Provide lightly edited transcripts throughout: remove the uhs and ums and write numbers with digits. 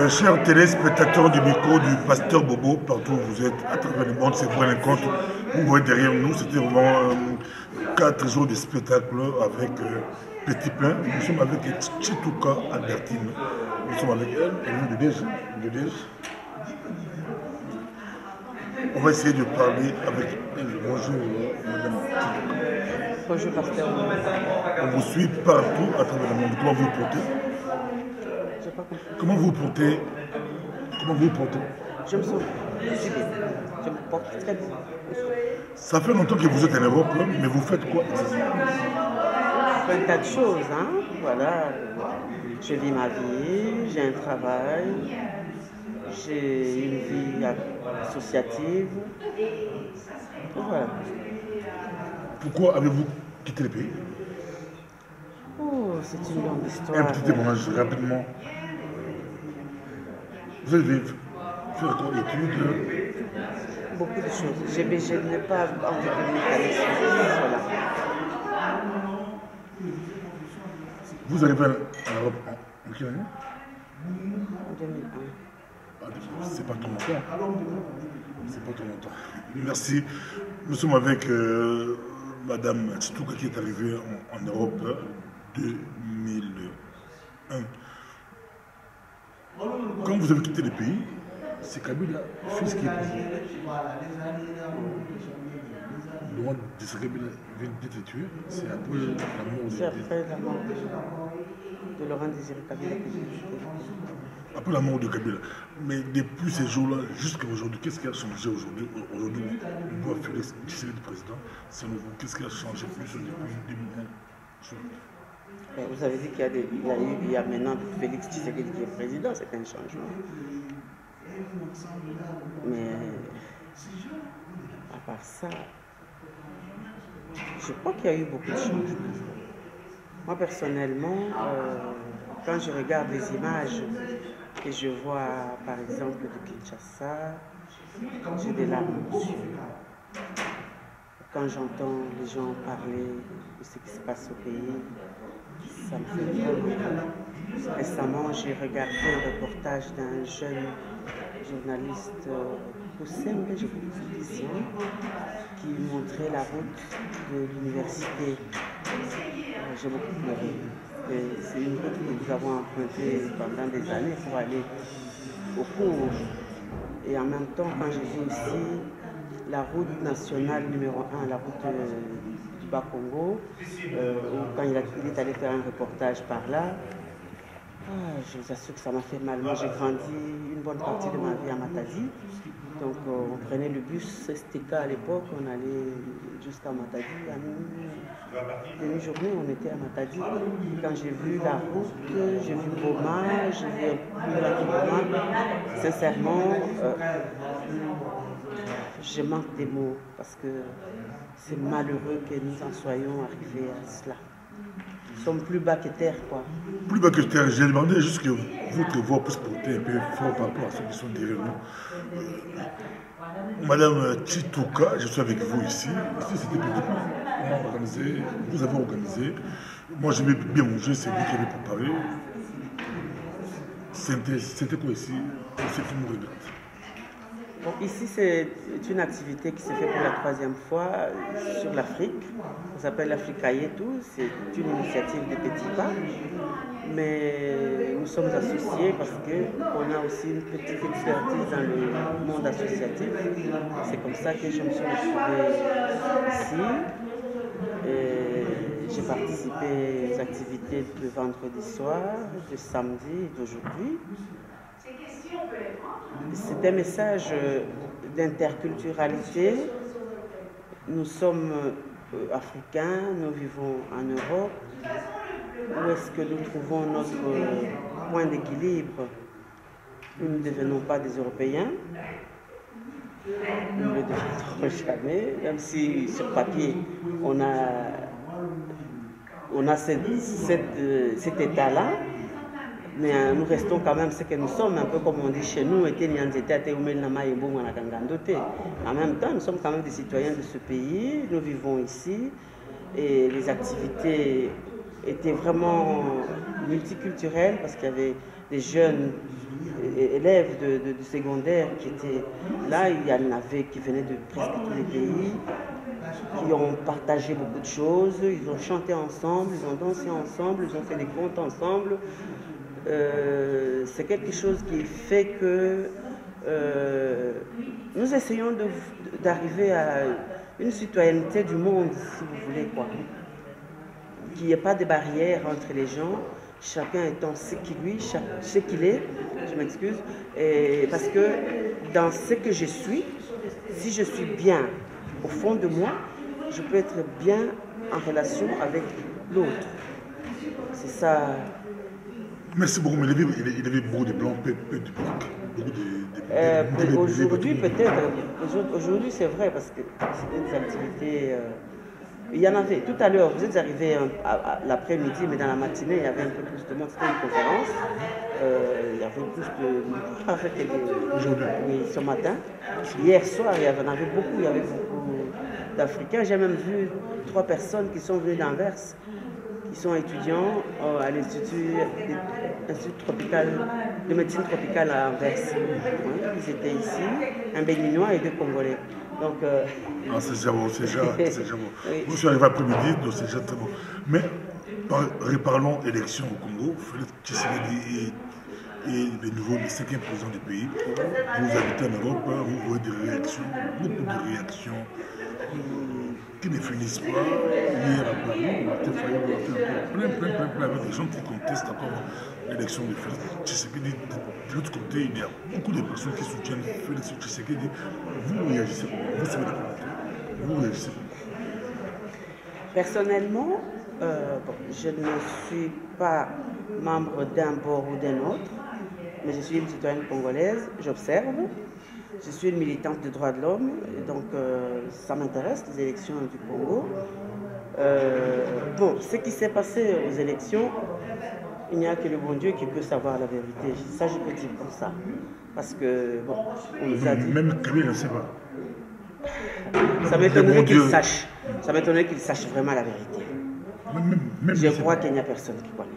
Chers téléspectateurs du micro du Pasteur Bobo, partout où vous êtes, à travers le monde, c'est pour un compte. Vous voyez derrière nous, c'était vraiment 4 jours de spectacle avec Petit Pain. Nous sommes avec Chituka Albertine. Nous sommes avec elle, elle vient de Dège. On va essayer de parler avec elle. Bonjour, madame Chituka. Bonjour, Pasteur. On vous suit partout à travers le monde. Comment vous vous portez? Comment vous vous portez? Comment vous vous portez? Je me sens bien. Je me porte très bien. Ça fait longtemps que vous êtes en Europe, mais vous faites quoi? Je fais un tas de choses, hein. Voilà. Je vis ma vie, j'ai un travail, j'ai une vie associative. Voilà. Pourquoi avez-vous quitté le pays? Oh, c'est une longue histoire. Un petit témoignage rapidement. Vous allez faire quoi? Études? Beaucoup de choses. Je n'ai pas envie de m'étaler sur cela. Vous arrivez en Europe en quelle année? En 2001. Ah, c'est pas trop longtemps. C'est pas trop longtemps. Merci. Nous sommes avec madame Chituka qui est arrivée en Europe 2001. Quand vous avez quitté le pays, c'est Kabila, fils qui est président. Loin de ce Kabila vient d'être tué, c'est après la mort de... C'est après la mort de Laurent Désiré Kabila. Après la mort de Kabila. Mais depuis ces jours-là, jusqu'à aujourd'hui, qu'est-ce qui a changé aujourd'hui? Aujourd'hui, on voit Félix Tshisekedi président. C'est nouveau. Qu'est-ce qui a changé plus depuis 2001? Vous avez dit qu'il y a maintenant Félix Tshisekedi qui est président, c'est un changement. Mais à part ça, je crois qu'il y a eu beaucoup de changements. Moi personnellement, quand je regarde les images et je vois par exemple de Kinshasa, j'ai des larmes aux yeux. Quand j'entends les gens parler de ce qui se passe au pays, ça me fait vraiment mal. Récemment, j'ai regardé un reportage d'un jeune journaliste Koussembe, je crois, qui montrait la route de l'université. J'ai beaucoup pleuré. C'est une route que nous avons empruntée pendant des années pour aller au cours. Et en même temps, quand j'ai vu aussi la route nationale numéro 1, la route du Bas-Congo, quand il est allé faire un reportage par là, je vous assure que ça m'a fait mal. Moi, j'ai grandi une bonne partie de ma vie à Matadi. Donc, on prenait le bus STK à l'époque, on allait jusqu'à Matadi. À demi-journée, on était à Matadi. Quand j'ai vu la route, j'ai vu Boma, j'ai vu Boma. Sincèrement, je manque des mots parce que c'est malheureux que nous en soyons arrivés à cela. Nous sommes plus bas que terre, quoi. Plus bas que terre, j'ai demandé juste que votre voix puisse porter un peu fort par rapport à ceux qui sont derrière nous. Madame Chituka, je suis avec vous ici. Ici, c'était petit peu. On a organisé, vous avez organisé. Moi, j'aimais bien manger, c'est vous qui avez préparé. C'était quoi ici? C'est qui nous regarde? Bon, ici, c'est une activité qui se fait pour la 3e fois sur l'Afrique. Ça s'appelle l'Africa Yetu. C'est une initiative de petits pas. Mais nous sommes associés parce qu'on a aussi une petite expertise dans le monde associatif. C'est comme ça que je me suis retrouvée ici. J'ai participé aux activités de vendredi soir, de samedi et d'aujourd'hui. C'est un message d'interculturalité. Nous sommes africains, nous vivons en Europe. Où est-ce que nous trouvons notre point d'équilibre? Nous ne devenons pas des Européens. Nous ne le deviendrons jamais, même si sur papier on a cet état-là. Mais nous restons quand même ce que nous sommes, un peu comme on dit chez nous, en même temps, nous sommes quand même des citoyens de ce pays, nous vivons ici, et les activités étaient vraiment multiculturelles parce qu'il y avait des jeunes élèves de secondaire qui étaient là. Il y en avait qui venaient de presque tous les pays, qui ont partagé beaucoup de choses. Ils ont chanté ensemble, ils ont dansé ensemble, ils ont fait des contes ensemble. C'est quelque chose qui fait que nous essayons d'arriver à une citoyenneté du monde, si vous voulez, quoi. Qu'il n'y ait pas de barrières entre les gens, chacun étant ce qu'il est, je m'excuse, parce que dans ce que je suis, si je suis bien au fond de moi, je peux être bien en relation avec l'autre. C'est ça. Merci beaucoup, mais il avait beaucoup de blancs, peu de blancs. Aujourd'hui, peut-être, aujourd'hui c'est vrai, parce que c'est des activités. Il y en avait. Tout à l'heure, vous êtes arrivé à l'après-midi, mais dans la matinée, il y avait un peu plus de monde. C'était une conférence. Il y avait plus de... Aujourd'hui. Oui, ce matin. Hier soir, il y en avait beaucoup. Il y avait beaucoup d'Africains. J'ai même vu 3 personnes qui sont venues d'Anvers, qui sont étudiants à l'Institut tropical de médecine tropicale à Anvers. Ils étaient ici, un Béninois et 2 Congolais. Donc, c'est déjà bon, c'est déjà bon. Oui. Vous êtes arrivé après-midi, donc c'est déjà très bon. Mais reparlons élection au Congo. Félix Tshisekedi est le nouveau, le 5e président du pays. Vous habitez en Europe, vous voyez des réactions, beaucoup de réactions qui ne finissent pas. Hier à Paris, Martin Fayot a fait plein avec des gens qui contestent encore l'élection de Félix Tshisekedi. De l'autre côté, il y a beaucoup de personnes qui soutiennent Félix Tshisekedi. Vous réagissez comment? Vous suivez la commentaire. Vous réagissez comment? Personnellement, je ne suis pas membre d'un bord ou d'un autre, mais je suis une citoyenne congolaise, j'observe. Je suis une militante des droits de l'homme, donc ça m'intéresse, les élections du Congo. Bon, ce qui s'est passé aux élections, il n'y a que le bon Dieu qui peut savoir la vérité. Ça, je peux dire comme ça. Parce que, bon, on nous a dit... Même Kabila ne sait pas. Ça m'étonnerait qu'il sache. Ça m'étonnerait qu'il sache vraiment la vérité. Je crois qu'il n'y a personne qui connaît.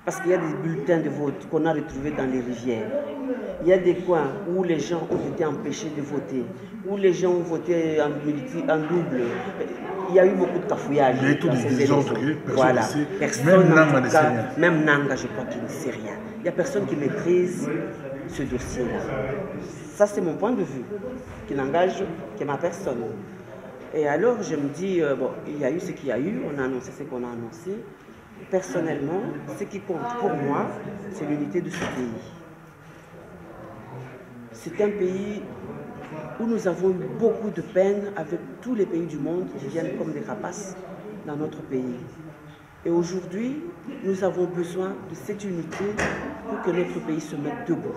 Parce qu'il y a des bulletins de vote qu'on a retrouvés dans les rivières. Il y a des coins où les gens ont été empêchés de voter, où les gens ont voté en double. Il y a eu beaucoup de cafouillage. Il y a eu tous les désordres. Voilà. Personne, en tout cas, même Nanga, je crois qu'il ne sait rien. Il n'y a personne qui maîtrise ce dossier-là. Ça, c'est mon point de vue, qui n'engage que ma personne. Et alors, je me dis, bon, il y a eu ce qu'il y a eu, on a annoncé ce qu'on a annoncé. Personnellement, ce qui compte pour moi, c'est l'unité de ce pays. C'est un pays où nous avons eu beaucoup de peine avec tous les pays du monde qui viennent comme des rapaces dans notre pays. Et aujourd'hui, nous avons besoin de cette unité pour que notre pays se mette debout.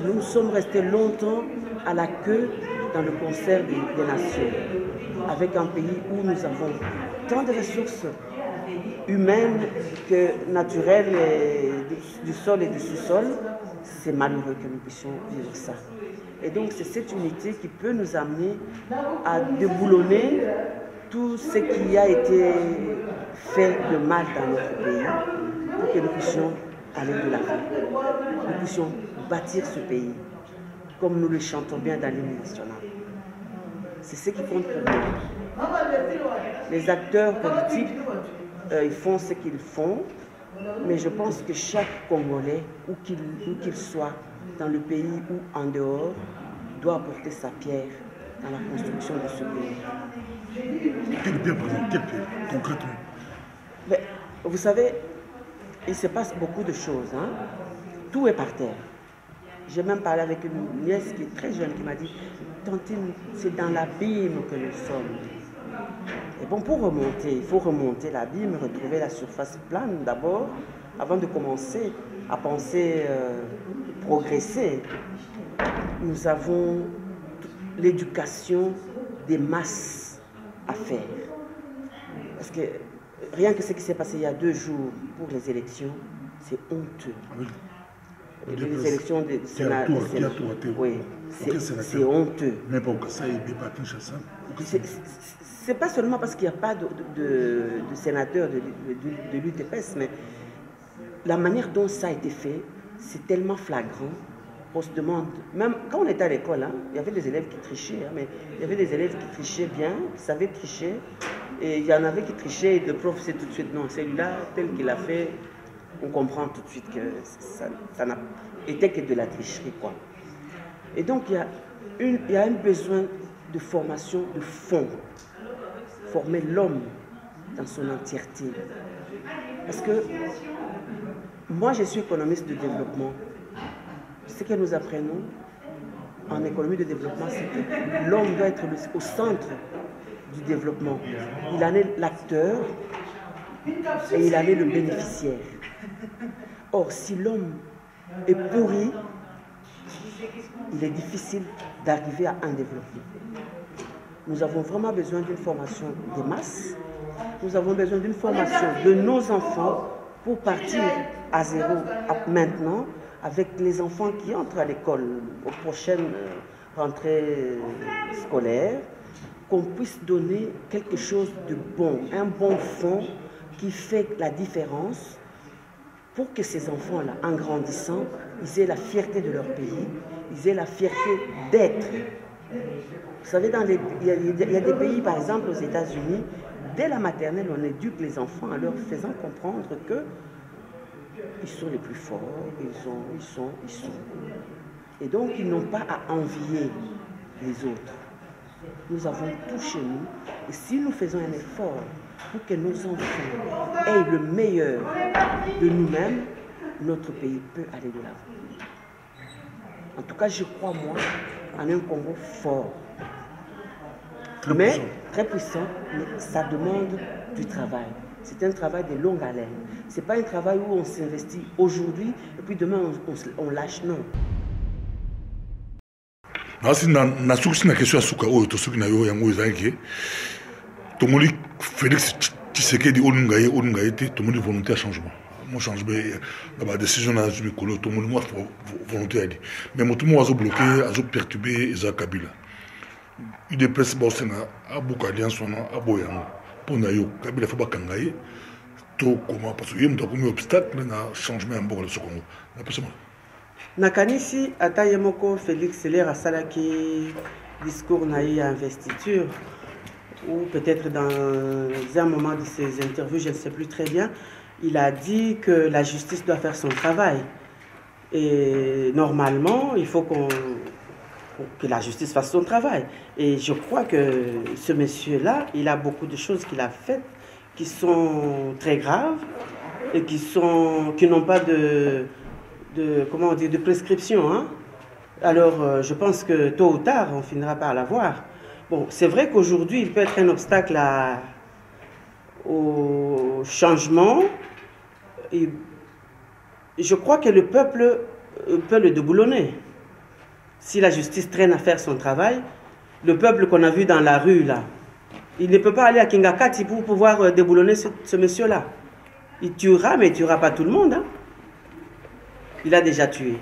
Nous sommes restés longtemps à la queue dans le concert des nations, avec un pays où nous avons tant de ressources humaines que naturelles, du sol et du sous-sol. C'est malheureux que nous puissions vivre ça. Et donc c'est cette unité qui peut nous amener à déboulonner tout ce qui a été fait de mal dans notre pays pour que nous puissions aller de l'avant. Nous puissions bâtir ce pays comme nous le chantons bien dans l'hymne national. C'est ce qui compte pour nous. Les acteurs politiques, ils font ce qu'ils font, mais je pense que chaque Congolais, où qu'il soit, dans le pays ou en dehors, doit apporter sa pierre dans la construction de ce pays. Quelle pierre, par exemple, quelle pierre, concrètement? Mais, vous savez, il se passe beaucoup de choses. Hein? Tout est par terre. J'ai même parlé avec une nièce qui est très jeune qui m'a dit « Tantine, c'est dans l'abîme que nous sommes. » Et bon, pour remonter, il faut remonter l'abîme, retrouver la surface plane d'abord, avant de commencer à penser progresser. Nous avons l'éducation des masses à faire. Parce que rien que ce qui s'est passé il y a 2 jours pour les élections, c'est honteux. Oui. Les élections de Sénat. Oui, c'est honteux. Mais pour que ça ait pas Kinshasa. C'est pas seulement parce qu'il n'y a pas de sénateur de l'UDPS, mais la manière dont ça a été fait, c'est tellement flagrant. On se demande, même quand on était à l'école, hein, il y avait des élèves qui trichaient, hein, mais il y avait des élèves qui trichaient bien, qui savaient tricher, et il y en avait qui trichaient, et le prof sait tout de suite, non, celui-là, tel qu'il a fait, on comprend tout de suite que ça n'a été que de la tricherie, quoi. Et donc, il y a un besoin de formation de fond, former l'homme dans son entièreté. Parce que moi, je suis économiste de développement. Ce que nous apprenons en économie de développement, c'est que l'homme doit être au centre du développement. Il en est l'acteur et il en est le bénéficiaire. Or, si l'homme est pourri, il est difficile d'arriver à un développement. Nous avons vraiment besoin d'une formation des masses. Nous avons besoin d'une formation de nos enfants pour partir à zéro maintenant, avec les enfants qui entrent à l'école aux prochaines rentrées scolaires, qu'on puisse donner quelque chose de bon, un bon fond qui fait la différence pour que ces enfants-là, en grandissant, ils aient la fierté de leur pays, ils aient la fierté d'être. Vous savez, il y a des pays, par exemple aux États-Unis, dès la maternelle, on éduque les enfants en leur faisant comprendre que ils sont les plus forts, ils sont. Et donc, ils n'ont pas à envier les autres. Nous avons tout chez nous. Et si nous faisons un effort pour que nos enfants aient le meilleur de nous-mêmes, notre pays peut aller de l'avant. En tout cas, je crois, moi, en un Congo fort. Très puissant, mais ça demande du travail. C'est un travail de longue haleine. Ce n'est pas un travail où on s'investit aujourd'hui et puis demain on lâche, non. Si na suki na question suka oyo to suki na yo yango ezaki tomoli Félix Tshisekedi olungaye te tomoli volonté à changement. Mon changement la décision na zumi kolo tomoli moi volonté ali. Mais motumo azo bloquer, azo perturber Eza Kabila. UDPS bosena abuka alliance wana aboyango. Pona yo Kabila faut bakanga ye to comment parce que yem to comme obstacle na changement en Congo le Congo. Na pesa nakanisi ata ye moko Félix Lera asalaki discours na ye à investiture ou peut-être dans un moment de ses interviews, je ne sais plus très bien, il a dit que la justice doit faire son travail. Et normalement, il faut que la justice fasse son travail. Et je crois que ce monsieur-là, il a beaucoup de choses qu'il a faites qui sont très graves et qui n'ont pas comment dire, de prescription. Hein? Alors, je pense que tôt ou tard, on finira par l'avoir. Bon, c'est vrai qu'aujourd'hui, il peut être un obstacle au changement. Et je crois que le peuple peut le déboulonner. Si la justice traîne à faire son travail, le peuple qu'on a vu dans la rue, là, il ne peut pas aller à Kingakati pour pouvoir déboulonner ce monsieur-là. Il tuera, mais il ne tuera pas tout le monde. Hein? Il a déjà tué.